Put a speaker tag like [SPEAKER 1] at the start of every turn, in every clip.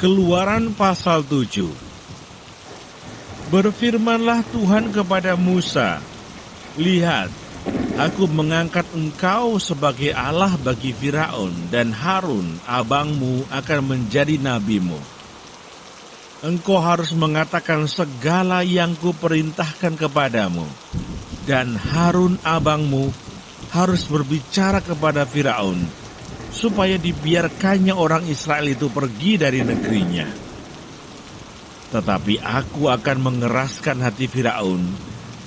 [SPEAKER 1] Keluaran pasal 7. Berfirmanlah Tuhan kepada Musa, "Lihat, aku mengangkat engkau sebagai Allah bagi Firaun, dan Harun, abangmu, akan menjadi nabimu. Engkau harus mengatakan segala yang kuperintahkan kepadamu, dan Harun, abangmu, harus berbicara kepada Firaun, supaya dibiarkannya orang Israel itu pergi dari negerinya. Tetapi aku akan mengeraskan hati Firaun,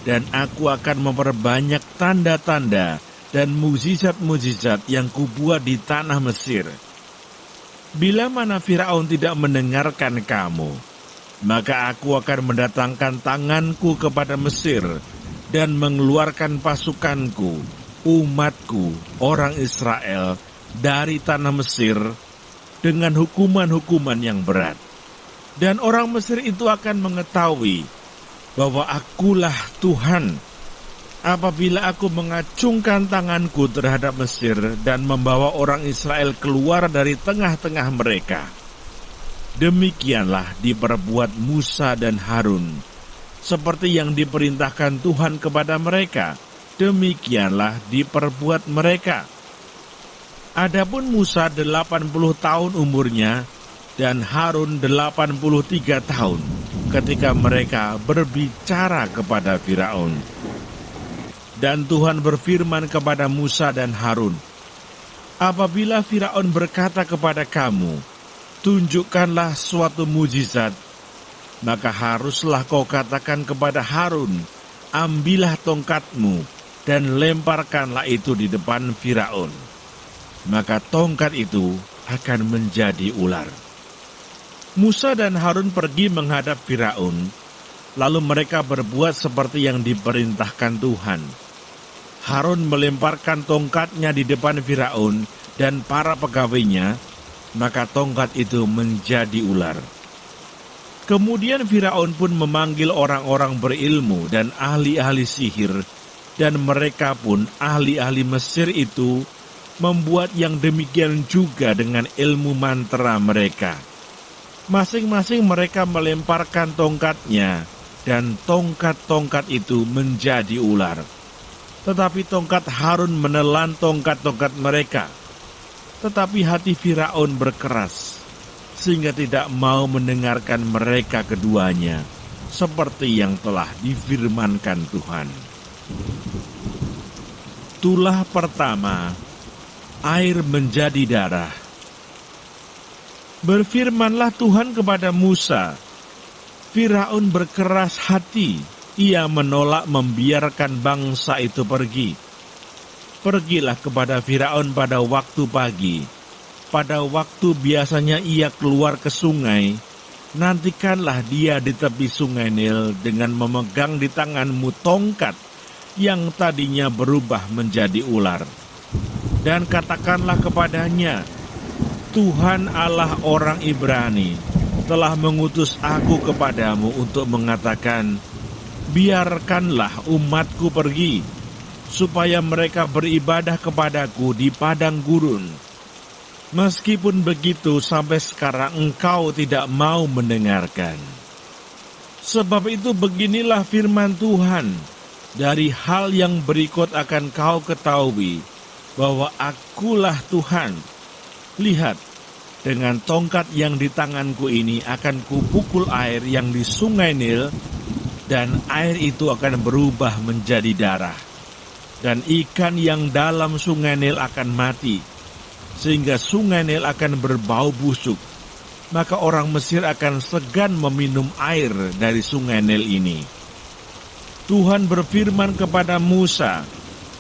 [SPEAKER 1] dan aku akan memperbanyak tanda-tanda dan mukjizat-mukjizat yang kubuat di tanah Mesir. Bila mana Firaun tidak mendengarkan kamu, maka aku akan mendatangkan tanganku kepada Mesir dan mengeluarkan pasukanku, umatku, orang Israel, dari tanah Mesir dengan hukuman-hukuman yang berat. Dan orang Mesir itu akan mengetahui bahwa akulah Tuhan apabila aku mengacungkan tanganku terhadap Mesir dan membawa orang Israel keluar dari tengah-tengah mereka." Demikianlah diperbuat Musa dan Harun, seperti yang diperintahkan Tuhan kepada mereka, demikianlah diperbuat mereka. Adapun Musa 80 tahun umurnya, dan Harun 83 tahun ketika mereka berbicara kepada Firaun. Dan Tuhan berfirman kepada Musa dan Harun, "Apabila Firaun berkata kepada kamu, 'Tunjukkanlah suatu mujizat,' maka haruslah kau katakan kepada Harun, 'Ambillah tongkatmu dan lemparkanlah itu di depan Firaun.' Maka tongkat itu akan menjadi ular." Musa dan Harun pergi menghadap Firaun, lalu mereka berbuat seperti yang diperintahkan Tuhan. Harun melemparkan tongkatnya di depan Firaun dan para pegawainya, maka tongkat itu menjadi ular. Kemudian Firaun pun memanggil orang-orang berilmu dan ahli-ahli sihir, dan mereka pun ahli-ahli Mesir itu membuat yang demikian juga dengan ilmu mantra mereka. Masing-masing mereka melemparkan tongkatnya, dan tongkat-tongkat itu menjadi ular. Tetapi tongkat Harun menelan tongkat-tongkat mereka. Tetapi hati Firaun berkeras, sehingga tidak mau mendengarkan mereka keduanya, seperti yang telah difirmankan Tuhan. Tulah pertama, air menjadi darah. Berfirmanlah Tuhan kepada Musa, "Firaun berkeras hati, ia menolak membiarkan bangsa itu pergi. Pergilah kepada Firaun pada waktu pagi, pada waktu biasanya ia keluar ke sungai. Nantikanlah dia di tepi sungai Nil dengan memegang di tanganmu tongkat yang tadinya berubah menjadi ular. Dan katakanlah kepadanya, 'Tuhan Allah orang Ibrani telah mengutus aku kepadamu untuk mengatakan, biarkanlah umatku pergi, supaya mereka beribadah kepadaku di padang gurun. Meskipun begitu, sampai sekarang engkau tidak mau mendengarkan. Sebab itu beginilah firman Tuhan, dari hal yang berikut akan kau ketahui, bahwa akulah Tuhan. Lihat, dengan tongkat yang di tanganku ini akan kupukul air yang di sungai Nil, dan air itu akan berubah menjadi darah. Dan ikan yang dalam sungai Nil akan mati, sehingga sungai Nil akan berbau busuk. Maka orang Mesir akan segan meminum air dari sungai Nil ini." Tuhan berfirman kepada Musa,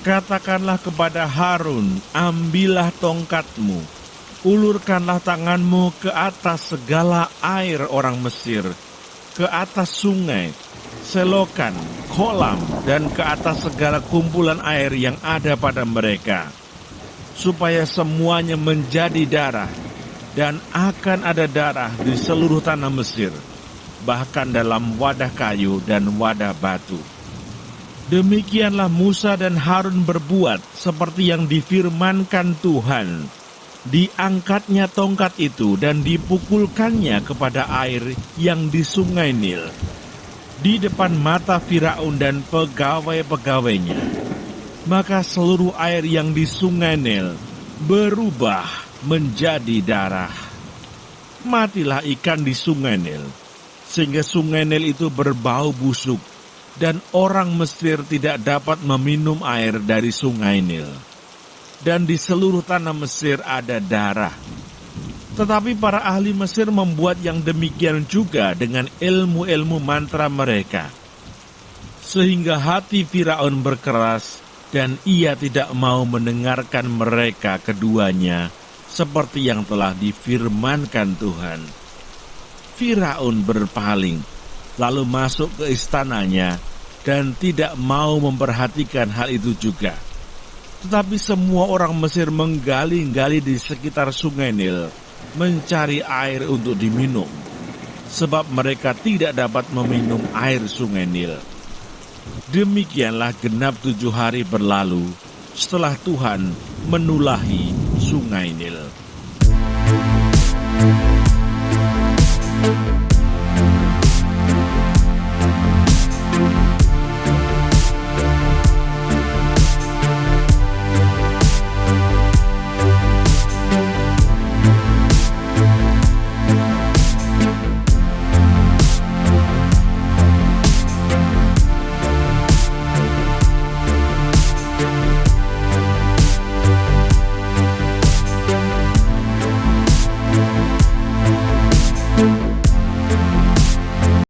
[SPEAKER 1] "Katakanlah kepada Harun, ambillah tongkatmu, ulurkanlah tanganmu ke atas segala air orang Mesir, ke atas sungai, selokan, kolam, dan ke atas segala kumpulan air yang ada pada mereka, supaya semuanya menjadi darah, dan akan ada darah di seluruh tanah Mesir, bahkan dalam wadah kayu dan wadah batu." Demikianlah Musa dan Harun berbuat seperti yang difirmankan Tuhan. Diangkatnya tongkat itu dan dipukulkannya kepada air yang di sungai Nil, di depan mata Firaun dan pegawai-pegawainya. Maka seluruh air yang di sungai Nil berubah menjadi darah. Matilah ikan di sungai Nil, sehingga sungai Nil itu berbau busuk, dan orang Mesir tidak dapat meminum air dari sungai Nil. Dan di seluruh tanah Mesir ada darah. Tetapi para ahli Mesir membuat yang demikian juga dengan ilmu-ilmu mantra mereka, sehingga hati Firaun berkeras, dan ia tidak mau mendengarkan mereka keduanya, seperti yang telah difirmankan Tuhan. Firaun berpaling, lalu masuk ke istananya, dan tidak mau memperhatikan hal itu juga. Tetapi semua orang Mesir menggali-gali di sekitar sungai Nil, mencari air untuk diminum, sebab mereka tidak dapat meminum air sungai Nil. Demikianlah genap 7 hari berlalu setelah Tuhan menulahi sungai Nil.